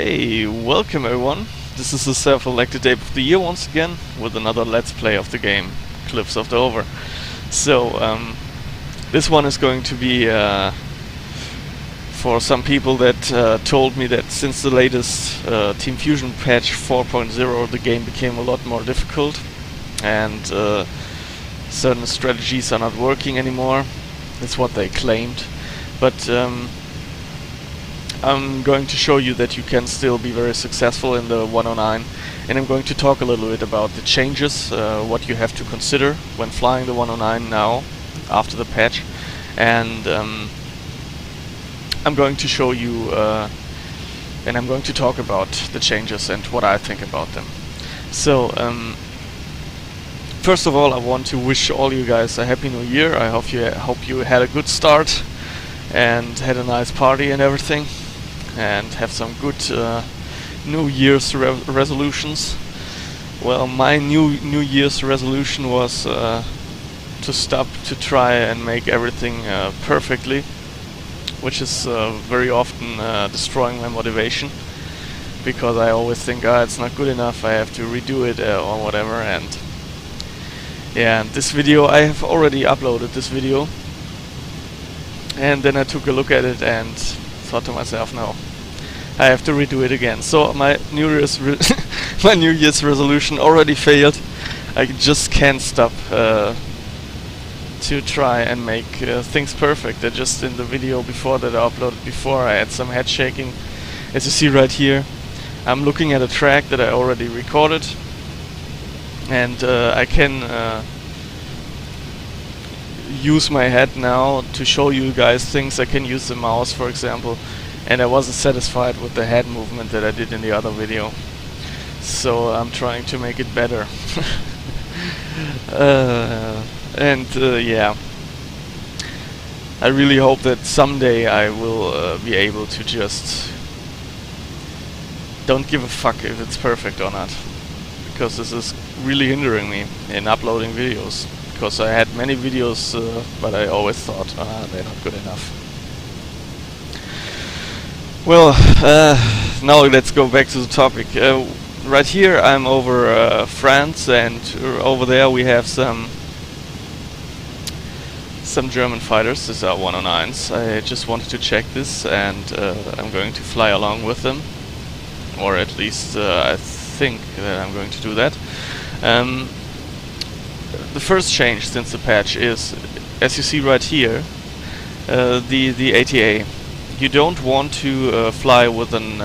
Okay, welcome everyone. This is the self-elected Ape of the Year once again with another Let's Play of the game, Cliffs of Dover. So, this one is going to be for some people that told me that since the latest Team Fusion patch 4.0 the game became a lot more difficult and certain strategies are not working anymore. That's what they claimed. But I'm going to show you that you can still be very successful in the 109, and I'm going to talk a little bit about the changes, what you have to consider when flying the 109 now, after the patch, and I'm going to show you and I'm going to talk about the changes and what I think about them. So, first of all, I want to wish all you guys a Happy New Year. I hope you had a good start and had a nice party and everything, and have some good New Year's resolutions. Well, my New Year's resolution was to stop to try and make everything perfectly, which is very often destroying my motivation, because I always think, it's not good enough, I have to redo it or whatever. And yeah, this video, I have already uploaded this video, and then I took a look at it and thought to myself, no, I have to redo it again. So my New Year's my New Year's resolution already failed. I just can't stop to try and make things perfect. Just in the video before that I uploaded before, I had some head shaking. As you see right here, I'm looking at a track that I already recorded, and I can use my head now to show you guys things. I can use the mouse, for example, and I wasn't satisfied with the head movement that I did in the other video, so I'm trying to make it better. Yeah, I really hope that someday I will be able to just don't give a fuck if it's perfect or not, because this is really hindering me in uploading videos. Because I had many videos, but I always thought, they're not good enough. Well, now let's go back to the topic. Right here I'm over France, and over there we have some German fighters. These are 109s. I just wanted to check this, and I'm going to fly along with them, or at least I think that I'm going to do that. The first change since the patch is, as you see right here, the ATA. You don't want to fly with an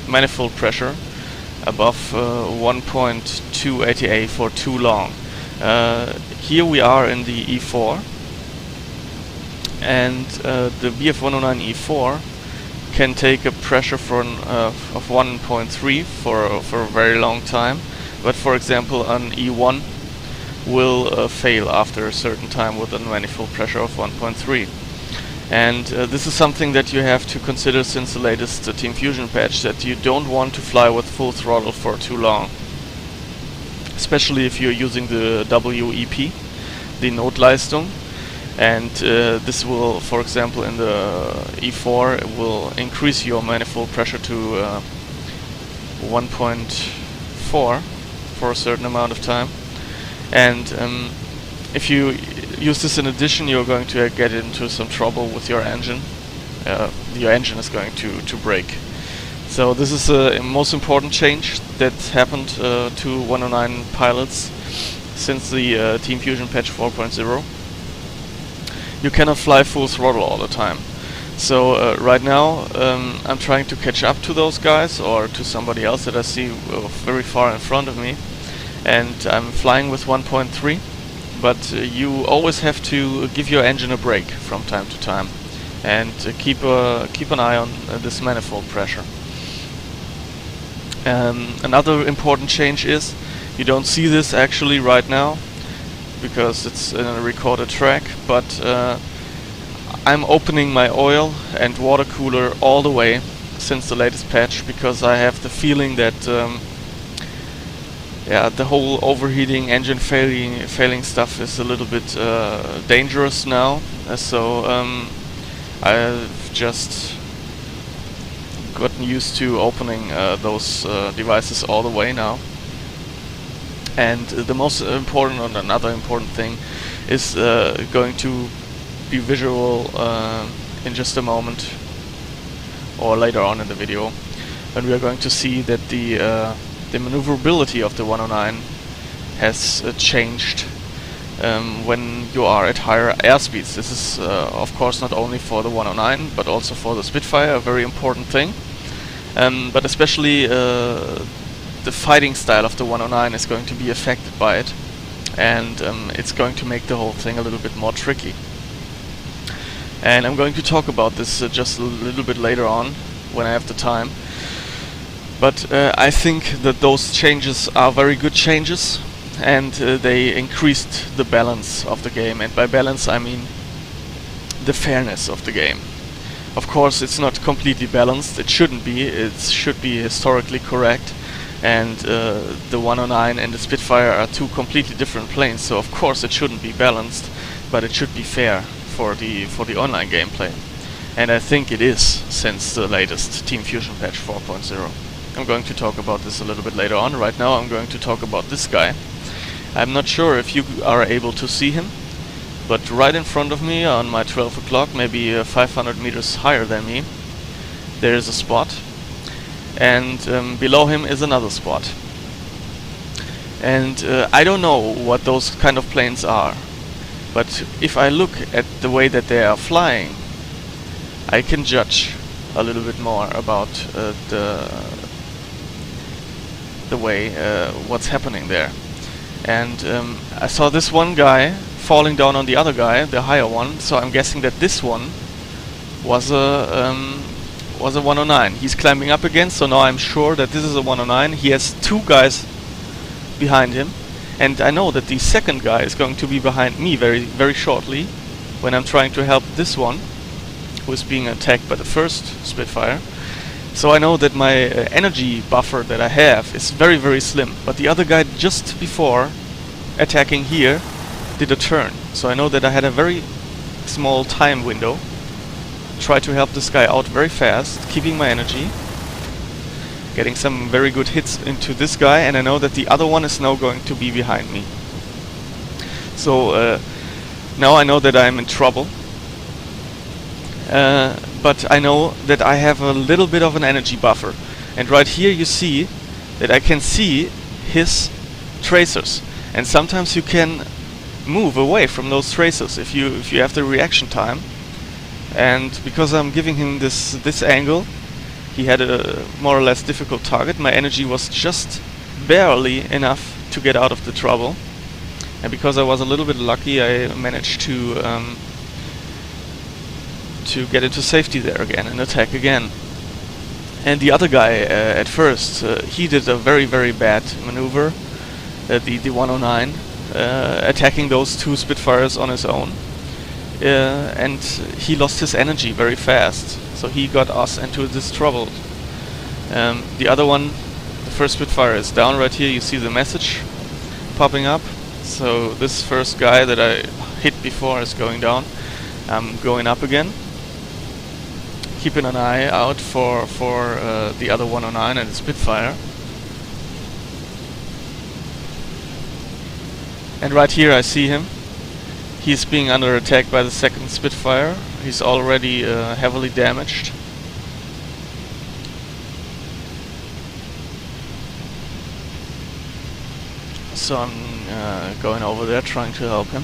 manifold pressure above 1.2 ATA for too long. Here we are in the E4, and the bf109 E4 can take a pressure of 1.3 for a very long time, but for example an E1 will fail after a certain time with a manifold pressure of 1.3. And this is something that you have to consider since the latest Team Fusion patch, that you don't want to fly with full throttle for too long, especially if you're using the WEP, the Notleistung, and this will, for example, in the E4 it will increase your manifold pressure to 1.4 for a certain amount of time. And if you use this in addition, you're going to get into some trouble with your engine. Your engine is going to break. So this is the most important change that happened to 109 pilots since the Team Fusion patch 4.0. You cannot fly full throttle all the time. So right now I'm trying to catch up to those guys, or to somebody else that I see very far in front of me, and I'm flying with 1.3, but you always have to give your engine a break from time to time, and keep an eye on this manifold pressure. Another important change is, you don't see this actually right now because it's in a recorded track, but I'm opening my oil and water cooler all the way since the latest patch, because I have the feeling that the whole overheating, engine failing stuff is a little bit dangerous now. So I've just gotten used to opening those devices all the way now. And the most important, and another important thing, is going to be visual in just a moment, or later on in the video, and we are going to see that the maneuverability of the 109 has changed when you are at higher airspeeds. This is of course not only for the 109 but also for the Spitfire, a very important thing. But especially the fighting style of the 109 is going to be affected by it, and it's going to make the whole thing a little bit more tricky. And I'm going to talk about this just a little bit later on when I have the time. But I think that those changes are very good changes, and they increased the balance of the game. And by balance I mean the fairness of the game. Of course it's not completely balanced, it shouldn't be, it should be historically correct. And the 109 and the Spitfire are two completely different planes, so of course it shouldn't be balanced, but it should be fair for the online gameplay. And I think it is, since the latest Team Fusion patch 4.0. I'm going to talk about this a little bit later on. Right now I'm going to talk about this guy. I'm not sure if you are able to see him, but right in front of me on my 12 o'clock, maybe 500 meters higher than me, there is a spot. And below him is another spot. And I don't know what those kind of planes are, but if I look at the way that they are flying, I can judge a little bit more about the way what's happening there. And I saw this one guy falling down on the other guy, the higher one, so I'm guessing that this one was a 109. He's climbing up again, so now I'm sure that this is a 109. He has two guys behind him, and I know that the second guy is going to be behind me very shortly when I'm trying to help this one who is being attacked by the first Spitfire. So I know that my energy buffer that I have is very slim, but the other guy just before attacking here did a turn, so I know that I had a very small time window. Try to help this guy out very fast, keeping my energy, getting some very good hits into this guy, and I know that the other one is now going to be behind me. So now I know that I'm in trouble, but I know that I have a little bit of an energy buffer, and right here you see that I can see his tracers, and sometimes you can move away from those tracers if you have the reaction time. And because I'm giving him this angle, he had a more or less difficult target. My energy was just barely enough to get out of the trouble, and because I was a little bit lucky, I managed to get into safety there again and attack again. And the other guy at first, he did a very bad maneuver, the 109, attacking those two Spitfires on his own. And he lost his energy very fast, so he got us into this trouble. The other one, the first Spitfire, is down right here. You see the message popping up. So this first guy that I hit before is going down. I'm going up again, keeping an eye out for the other 109 and the Spitfire. And right here I see him. He's being under attack by the second Spitfire. He's already heavily damaged. So I'm going over there trying to help him.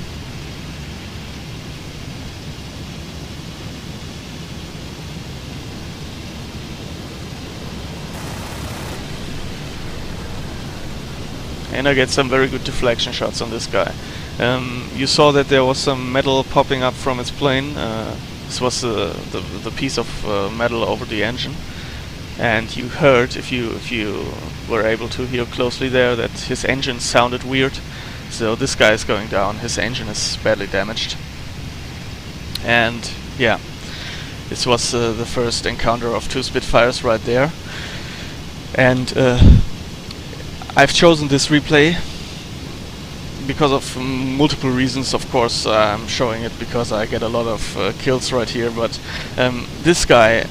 And I get some very good deflection shots on this guy. You saw that there was some metal popping up from his plane. This was the piece of metal over the engine, and you heard, if you were able to hear closely there, that his engine sounded weird. So this guy is going down. His engine is badly damaged. And yeah, this was the first encounter of two Spitfires right there. And I've chosen this replay because of multiple reasons. Of course, I'm showing it because I get a lot of kills right here, but this guy,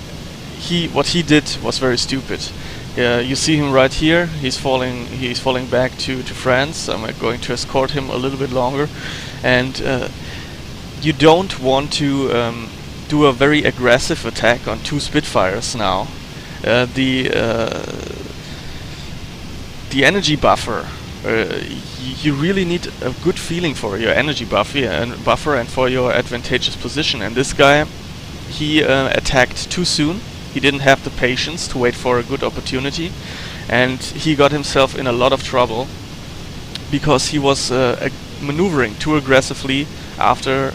what he did was very stupid. You see him right here. He's falling back to France. I'm going to escort him a little bit longer, and you don't want to do a very aggressive attack on 2 Spitfires now. The energy buffer. You really need a good feeling for your energy buffer and for your advantageous position. And this guy, he attacked too soon. He didn't have the patience to wait for a good opportunity, and he got himself in a lot of trouble because he was maneuvering too aggressively after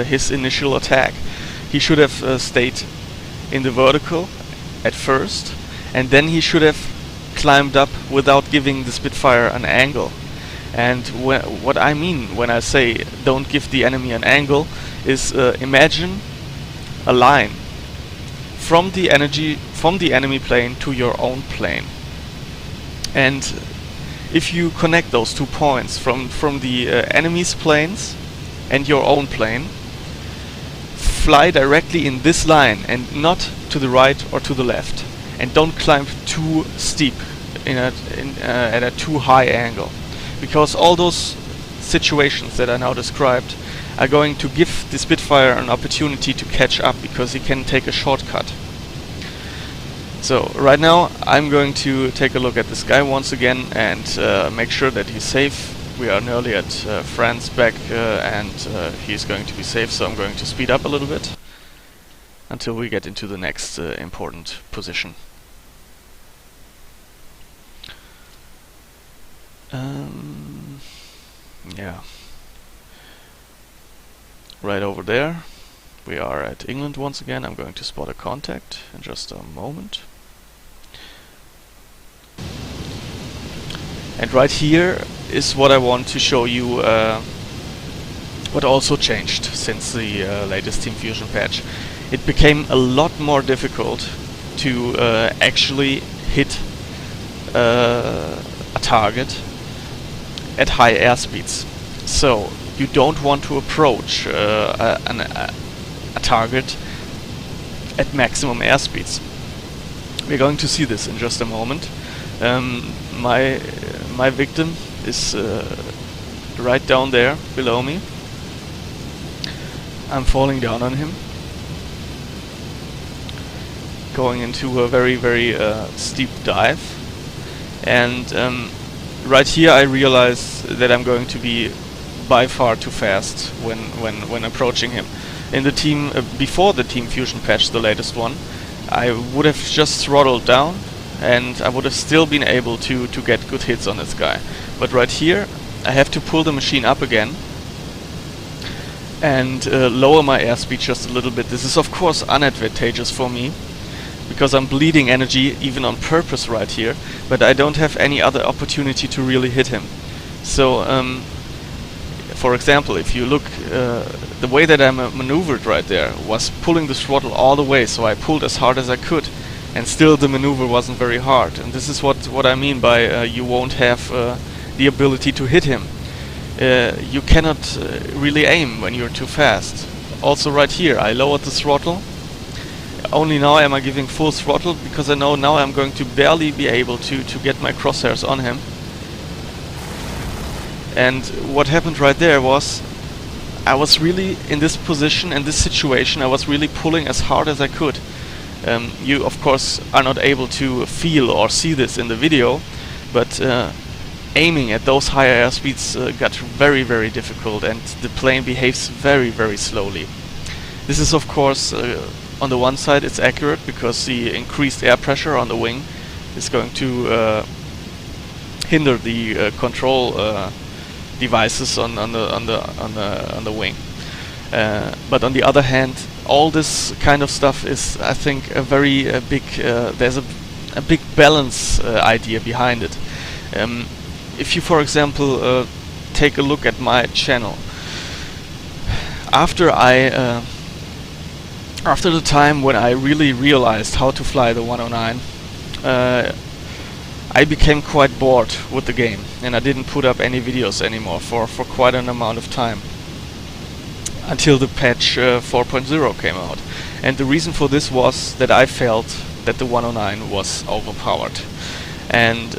his initial attack. He should have stayed in the vertical at first, and then he should have climbed up without giving the Spitfire an angle. And what I mean when I say don't give the enemy an angle is imagine a line from the enemy plane to your own plane, and if you connect those 2 points from the enemy's planes and your own plane, fly directly in this line and not to the right or to the left, and don't climb too steep at a too high angle, because all those situations that I now described are going to give the Spitfire an opportunity to catch up, because he can take a shortcut. So right now I'm going to take a look at this guy once again and make sure that he's safe. We are nearly at France back, and he's going to be safe, so I'm going to speed up a little bit until we get into the next important position. Yeah. Right over there. We are at England once again. I'm going to spot a contact in just a moment. And right here is what I want to show you, what also changed since the latest Team Fusion patch. It became a lot more difficult to actually hit a target at high airspeeds. So you don't want to approach a target at maximum airspeeds. We're going to see this in just a moment. My victim is right down there below me. I'm falling down on him, going into a very steep dive, and right here I realize that I'm going to be by far too fast when approaching him. In the team before the Team Fusion patch, the latest one, I would have just throttled down and I would have still been able to get good hits on this guy. But right here I have to pull the machine up again and lower my airspeed just a little bit. This is of course unadvantageous for me, because I'm bleeding energy even on purpose right here, but I don't have any other opportunity to really hit him. So for example, if you look, the way that I maneuvered right there was pulling the throttle all the way, so I pulled as hard as I could, and still the maneuver wasn't very hard. And this is what I mean by you won't have the ability to hit him. You cannot really aim when you're too fast. Also right here I lowered the throttle. Only now am I giving full throttle, because I know now I'm going to barely be able to get my crosshairs on him. And what happened right there was I was really in this position, in this situation, I was really pulling as hard as I could. You of course are not able to feel or see this in the video, but aiming at those higher airspeeds got very difficult, and the plane behaves very slowly. This is of course on the one side it's accurate, because the increased air pressure on the wing is going to hinder the control devices on the wing. But on the other hand, all this kind of stuff is, I think, a very big. There's a big balance idea behind it. If you, for example, take a look at my channel, after the time when I really realized how to fly the 109, I became quite bored with the game, and I didn't put up any videos anymore for quite an amount of time, until the patch 4.0 came out. And the reason for this was that I felt that the 109 was overpowered, and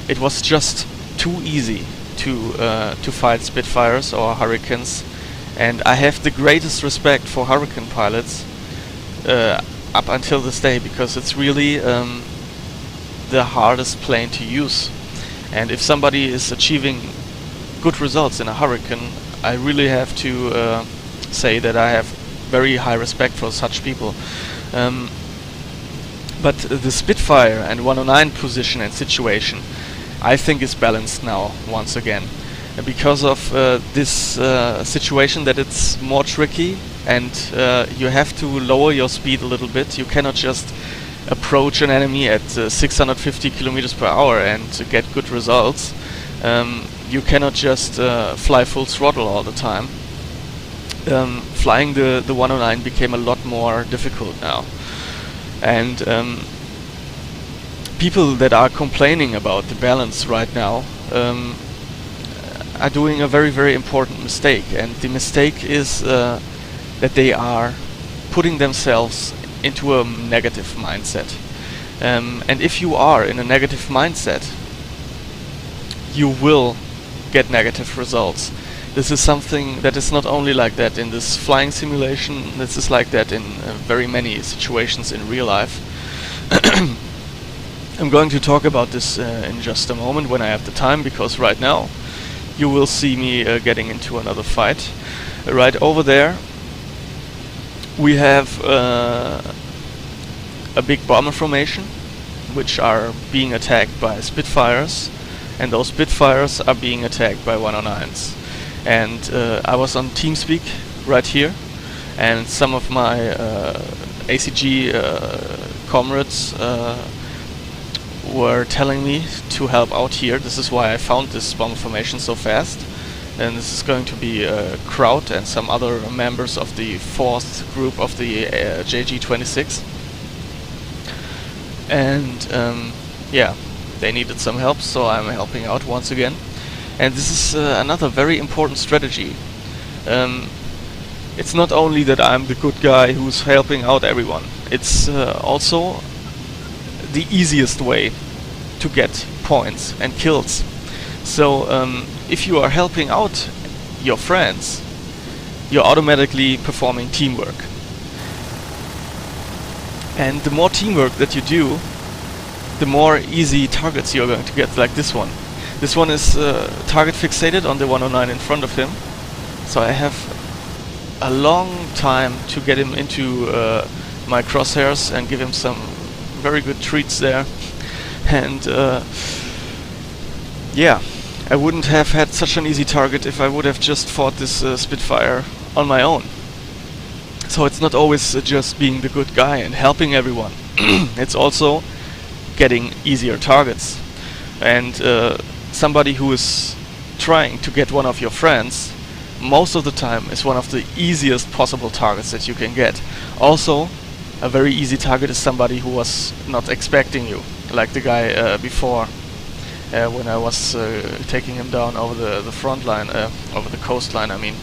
it was just too easy to fight Spitfires or Hurricanes. And I have the greatest respect for Hurricane pilots up until this day, because it's really the hardest plane to use. And if somebody is achieving good results in a Hurricane, I really have to say that I have very high respect for such people. But the Spitfire and 109 position and situation, I think, is balanced now once again, because of this situation that it's more tricky, and you have to lower your speed a little bit. You cannot just approach an enemy at 650 kilometers per hour and get good results. You cannot just fly full throttle all the time. Flying the 109 became a lot more difficult now, and people that are complaining about the balance right now are doing a very, very important mistake. And the mistake is that they are putting themselves into a negative mindset. And if you are in a negative mindset, you will get negative results. This is something that is not only like that in this flying simulation, this is like that in very many situations in real life. I'm going to talk about this in just a moment when I have the time, because right now you will see me getting into another fight. Right over there we have a big bomber formation, which are being attacked by Spitfires, and those Spitfires are being attacked by 109s. And I was on TeamSpeak right here, and some of my ACG comrades were telling me to help out here. This is why I found this bomber formation so fast. And this is going to be Kraut and some other members of the 4th group of the JG26. And yeah, they needed some help, so I'm helping out once again. And this is another very important strategy. It's not only that I'm the good guy who's helping out everyone, it's also the easiest way to get points and kills. So if you are helping out your friends, you're automatically performing teamwork. And the more teamwork that you do, the more easy targets you're going to get, like this one. This one is target fixated on the 109 in front of him, so I have a long time to get him into my crosshairs and give him some very good treats there. And yeah, I wouldn't have had such an easy target if I would have just fought this Spitfire on my own. So it's not always just being the good guy and helping everyone. It's also getting easier targets. And somebody who is trying to get one of your friends, most of the time is one of the easiest possible targets that you can get. Also, a very easy target is somebody who was not expecting you, like the guy before, when I was taking him down over the front line, over the coastline, I mean.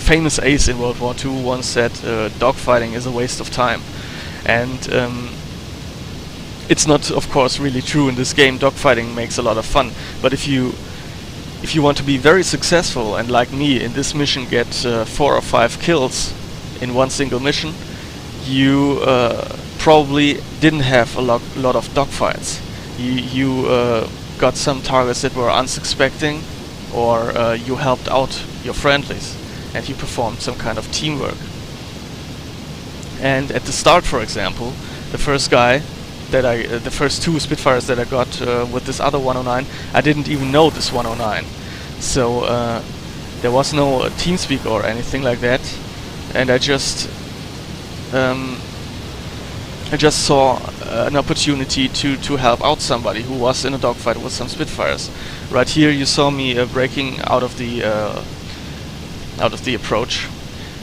Famous ace in World War II once said, dogfighting is a waste of time. And it's not, of course, really true in this game. Dogfighting makes a lot of fun, but if you want to be very successful, and like me in this mission get 4 or 5 kills in one single mission, you probably didn't have a lot of dogfights. You got some targets that were unsuspecting, or you helped out your friendlies and you performed some kind of teamwork. And at the start, for example, the first guy that the first 2 Spitfires that I got with this other 109, I didn't even know this 109. So there was no TeamSpeak or anything like that, and I just saw an opportunity to help out somebody who was in a dogfight with some Spitfires. Right here you saw me breaking out of the approach,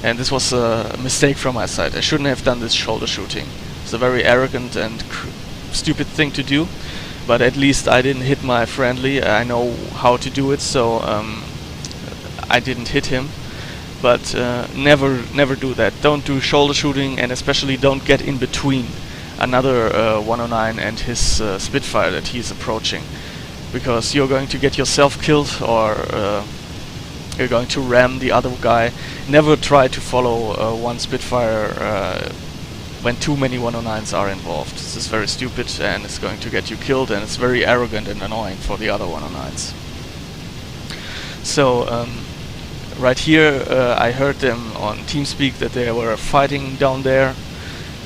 and this was a mistake from my side. I shouldn't have done this shoulder shooting. It's a very arrogant and stupid thing to do, but at least I didn't hit my friendly. I know how to do it, so I didn't hit him. But never do that. Don't do shoulder shooting, and especially don't get in between another 109 and his Spitfire that he's approaching, because you're going to get yourself killed, or you're going to ram the other guy. Never try to follow one Spitfire when too many 109s are involved. This is very stupid and it's going to get you killed, and it's very arrogant and annoying for the other 109s. So right here I heard them on TeamSpeak that they were fighting down there,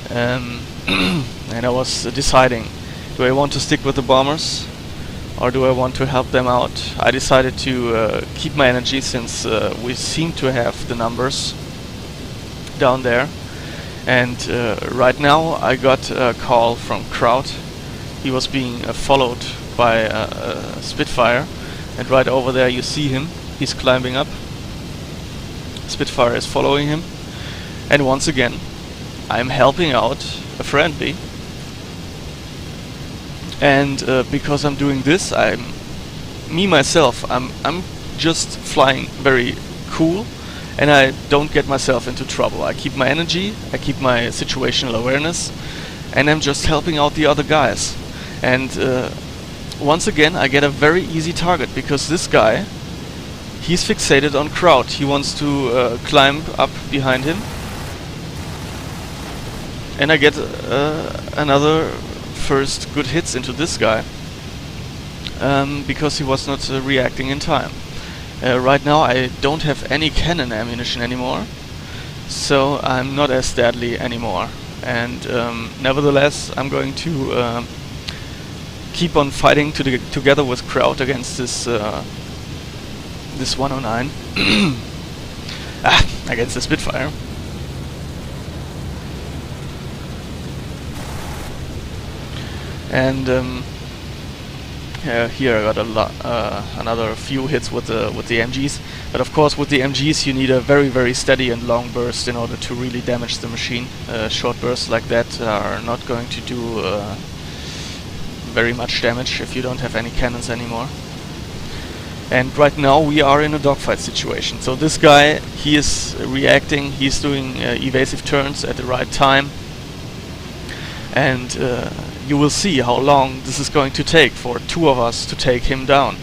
and I was deciding, do I want to stick with the bombers or do I want to help them out? I decided to keep my energy, since we seem to have the numbers down there. And right now I got a call from Kraut. He was being followed by a Spitfire, and right over there you see him. He's climbing up. Spitfire is following him, and once again I'm helping out a friendly. And because I'm doing this, I'm just flying very cool, and I don't get myself into trouble. I keep my energy, I keep my situational awareness, and I'm just helping out the other guys. And once again I get a very easy target, because this guy, he's fixated on Kraut. He wants to climb up behind him, and I get another first good hits into this guy, because he was not reacting in time. Right now I don't have any cannon ammunition anymore, so I'm not as deadly anymore. And nevertheless I'm going to keep on fighting together with Kraut against this this 109 against the Spitfire. And here I got another few hits with the MGs, but of course with the MGs you need a very steady and long burst in order to really damage the machine. Short bursts like that are not going to do very much damage if you don't have any cannons anymore. And right now we are in a dogfight situation. So this guy, he is reacting, he's doing evasive turns at the right time, and you will see how long this is going to take for two of us to take him down.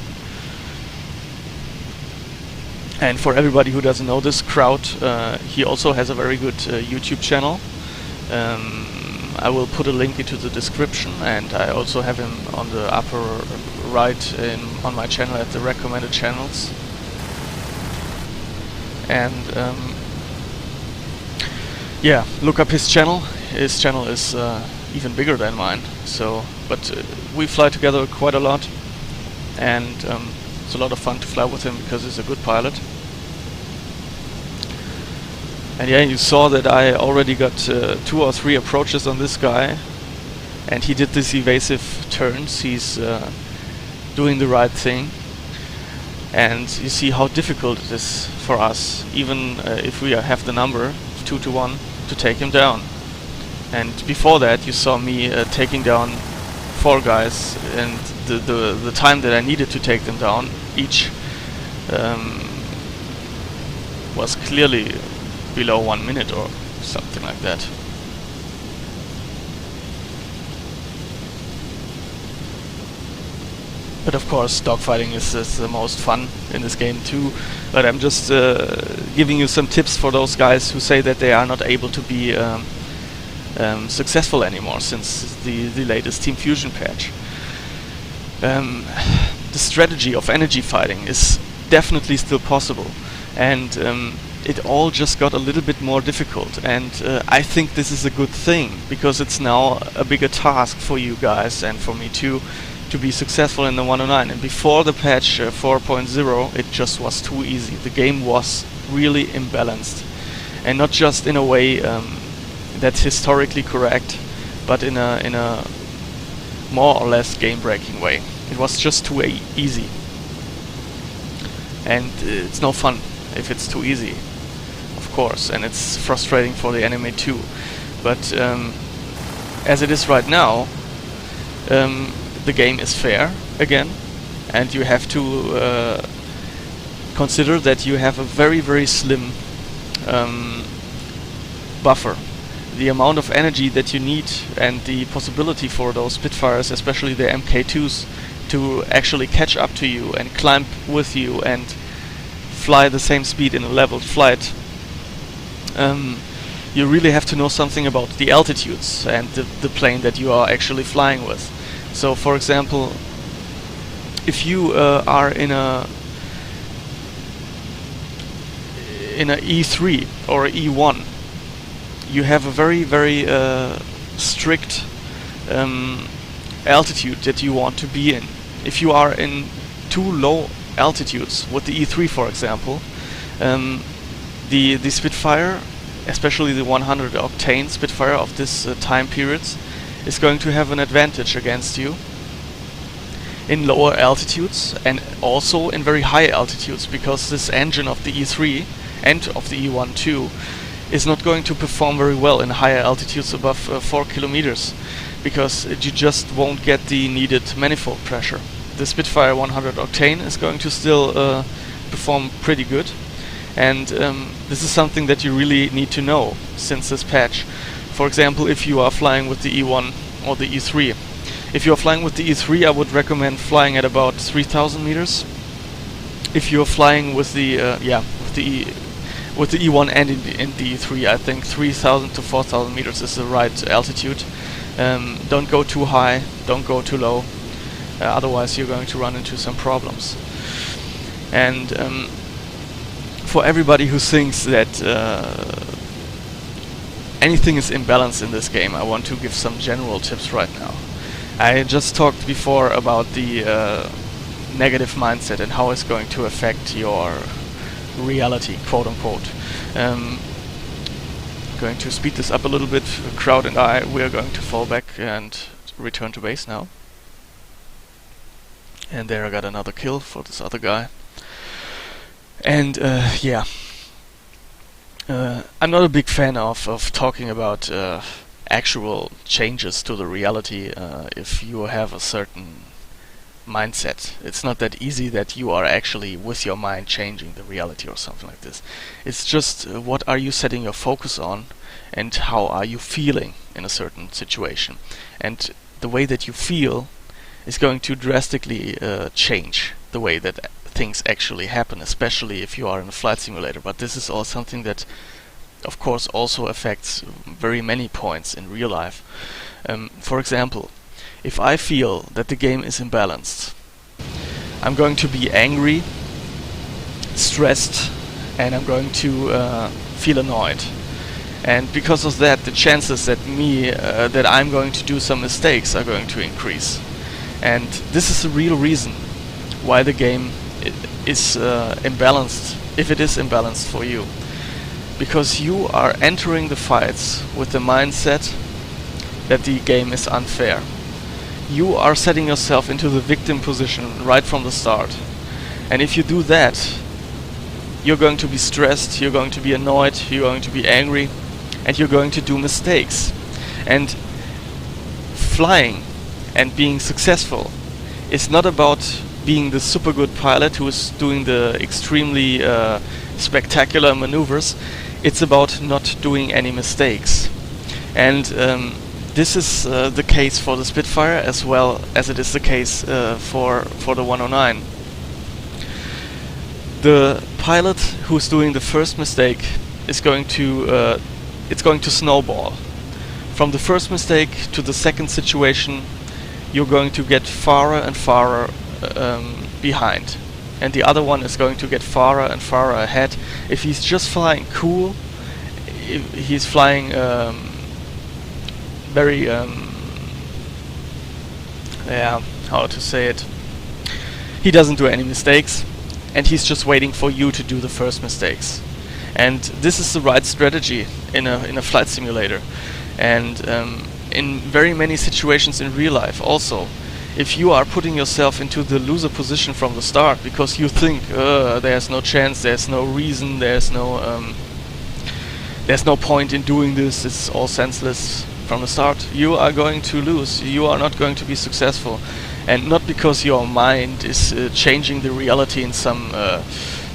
And for everybody who doesn't know this, Kraut, he also has a very good YouTube channel. I will put a link into the description, and I also have him on the upper right on my channel at the recommended channels. And yeah, look up his channel. His channel is even bigger than mine. So, but we fly together quite a lot, and it's a lot of fun to fly with him because he's a good pilot. And yeah, you saw that I already got 2 or 3 approaches on this guy, and he did this evasive turns. He's doing the right thing, and you see how difficult it is for us, even if we have the number 2-1, to take him down. And before that you saw me taking down 4 guys, and the time that I needed to take them down each was clearly below 1 minute or something like that. But of course dogfighting is the most fun in this game too, but I'm just giving you some tips for those guys who say that they are not able to be successful anymore since the latest Team Fusion patch. The strategy of energy fighting is definitely still possible, and it all just got a little bit more difficult, and I think this is a good thing, because it's now a bigger task for you guys and for me too to be successful in the 109. And before the patch 4.0 it just was too easy. The game was really imbalanced, and not just in a way that's historically correct, but in a more or less game-breaking way. It was just too easy, and it's no fun if it's too easy, of course, and it's frustrating for the enemy too. But as it is right now, the game is fair again, and you have to consider that you have a very slim buffer the amount of energy that you need and the possibility for those Spitfires, especially the Mk2s, to actually catch up to you and climb with you and fly the same speed in a leveled flight, you really have to know something about the altitudes and the plane that you are actually flying with. So for example, if you are in a E3 or a E1, you have a very strict altitude that you want to be in. If you are in too low altitudes with the E3, for example, the Spitfire, especially the 100 octane Spitfire of this time periods, is going to have an advantage against you in lower altitudes and also in very high altitudes, because this engine of the E3 and of the E1 too is not going to perform very well in higher altitudes above 4 kilometers, because you just won't get the needed manifold pressure. The Spitfire 100 octane is going to still perform pretty good, and this is something that you really need to know since this patch. For example, if you are flying with the E1 or the E3, if you are flying with the E3, I would recommend flying at about 3,000 meters. If you are flying with the with the E1 and in the E3, I think 3,000 to 4,000 meters is the right altitude. Don't go too high, don't go too low, otherwise you're going to run into some problems. And for everybody who thinks that anything is imbalanced in this game, I want to give some general tips right now. I just talked before about the negative mindset and how it's going to affect your reality, quote unquote. Going to speed this up a little bit. Crowd and I, we are going to fall back and return to base now. And there I got another kill for this other guy. And yeah, I'm not a big fan of talking about actual changes to the reality if you have a certain mindset. It's not that easy that you are actually with your mind changing the reality or something like this. It's just what are you setting your focus on and how are you feeling in a certain situation. And the way that you feel is going to drastically change the way that things actually happen, especially if you are in a flight simulator. But this is all something that of course also affects very many points in real life. For example, if I feel that the game is imbalanced, I'm going to be angry, stressed, and I'm going to feel annoyed. And because of that, the chances that that I'm going to do some mistakes are going to increase. And this is the real reason why the game is imbalanced, if it is imbalanced for you. Because you are entering the fights with the mindset that the game is unfair. You are setting yourself into the victim position right from the start. And if you do that, you're going to be stressed, you're going to be annoyed, you're going to be angry, and you're going to do mistakes. And flying and being successful is not about being the super good pilot who is doing the extremely spectacular maneuvers. It's about not doing any mistakes. And this is the case for the Spitfire as well as it is the case for the 109. The pilot who's doing the first mistake is going to it's going to snowball. From the first mistake to the second situation, you're going to get farther and farther behind, and the other one is going to get farther and farther ahead. If he's just flying cool, if he's flying very yeah, how to say it, he doesn't do any mistakes and he's just waiting for you to do the first mistakes. And this is the right strategy in a flight simulator, and in very many situations in real life also. If you are putting yourself into the loser position from the start because you think there's no chance, there's no reason, there's no point in doing this, it's all senseless from the start, you are going to lose. You are not going to be successful. And not because your mind is changing the reality in some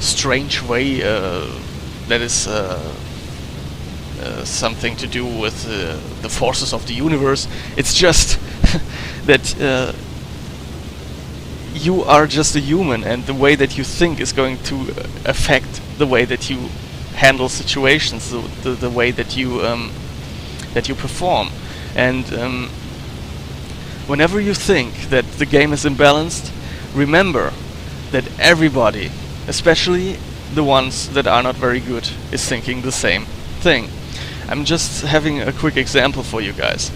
strange way that is something to do with the forces of the universe. It's just that you are just a human, and the way that you think is going to affect the way that you handle situations, the way that you perform. And whenever you think that the game is imbalanced, remember that everybody, especially the ones that are not very good, is thinking the same thing. I'm just having a quick example for you guys.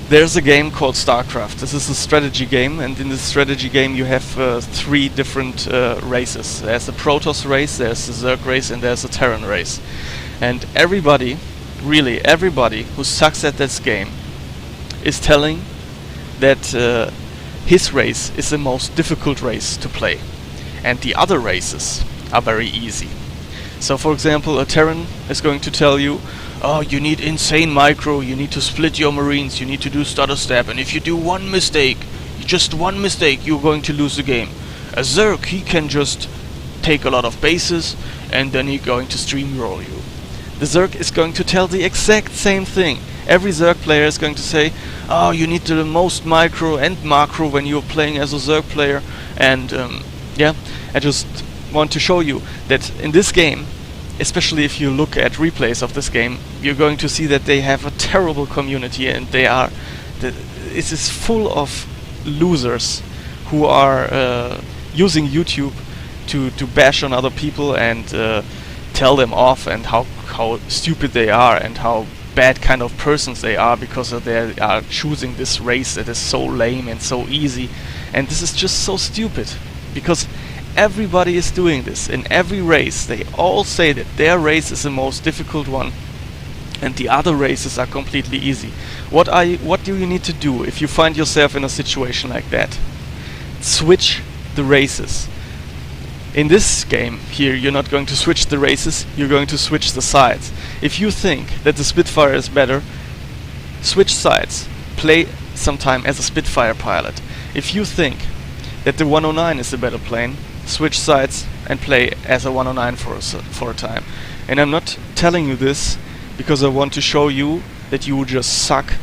There's a game called StarCraft. This is a strategy game, and in this strategy game you have 3 different races. There's the Protoss race, there's the Zerg race, and there's the Terran race. And everybody, really everybody who sucks at this game is telling that his race is the most difficult race to play, and the other races are very easy. So for example, a Terran is going to tell you, oh, you need insane micro, you need to split your marines, you need to do stutter step, and if you do one mistake, just one mistake, you're going to lose the game. A Zerg, he can just take a lot of bases, and then he's going to streamroll you. The Zerg is going to tell the exact same thing. Every Zerg player is going to say, oh, you need the most micro and macro when you're playing as a Zerg player. And yeah, I just want to show you that in this game, especially if you look at replays of this game, you're going to see that they have a terrible community, and it is full of losers who are using YouTube to bash on other people and tell them off, and how stupid they are and how bad kind of persons they are because they are choosing this race that is so lame and so easy. And this is just so stupid, because everybody is doing this. In every race they all say that their race is the most difficult one and the other races are completely easy. What do you need to do if you find yourself in a situation like that? Switch the races. In this game here, you're not going to switch the races, you're going to switch the sides. If you think that the Spitfire is better, switch sides. Play sometime as a Spitfire pilot. If you think that the 109 is the better plane, switch sides and play as a 109 for a time. And I'm not telling you this because I want to show you that you just suck,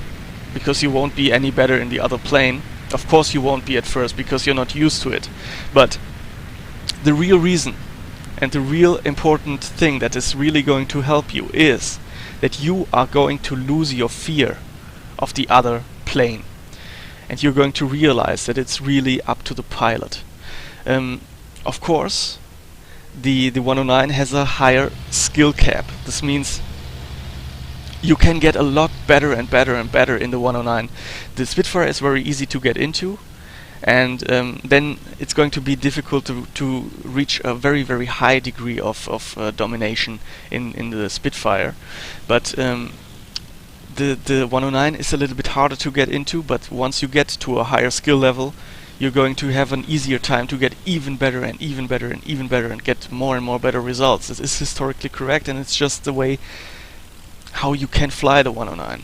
because you won't be any better in the other plane. Of course you won't be at first, because you're not used to it. But the real reason and the real important thing that is really going to help you is that you are going to lose your fear of the other plane, and you're going to realize that it's really up to the pilot. Of course, the 109 has a higher skill cap. This means you can get a lot better and better and better in the 109. The Spitfire is very easy to get into, and then it's going to be difficult to reach a very, very high degree of domination in the Spitfire. But the 109 is a little bit harder to get into, but once you get to a higher skill level, you're going to have an easier time to get even better and even better and even better and get more and more better results. This is historically correct, and it's just the way how you can fly the 109.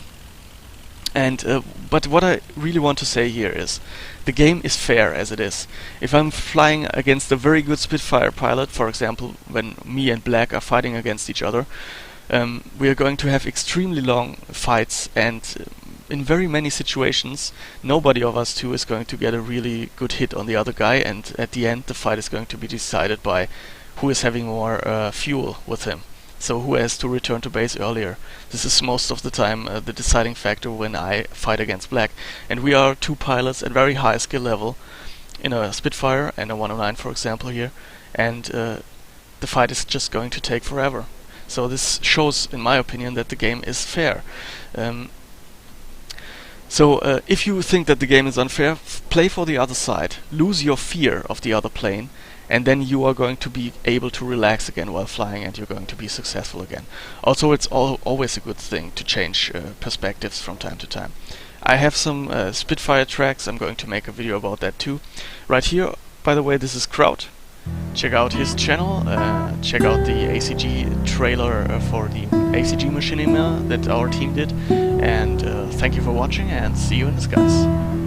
And but what I really want to say here is the game is fair as it is. If I'm flying against a very good Spitfire pilot, for example, when me and Black are fighting against each other, we are going to have extremely long fights, and in very many situations nobody of us two is going to get a really good hit on the other guy, and at the end the fight is going to be decided by who is having more fuel with him. So who has to return to base earlier. This is most of the time the deciding factor when I fight against Black. And we are two pilots at very high skill level in a Spitfire and a 109, for example, here, and the fight is just going to take forever. So this shows, in my opinion, that the game is fair. So if you think that the game is unfair, play for the other side. Lose your fear of the other plane, and then you are going to be able to relax again while flying, and you're going to be successful again. Also, it's always a good thing to change perspectives from time to time. I have some Spitfire tracks. I'm going to make a video about that too. Right here, by the way, this is Kraut. Check out his channel, check out the ACG trailer for the ACG Machinima that our team did, and thank you for watching, and see you in the skies.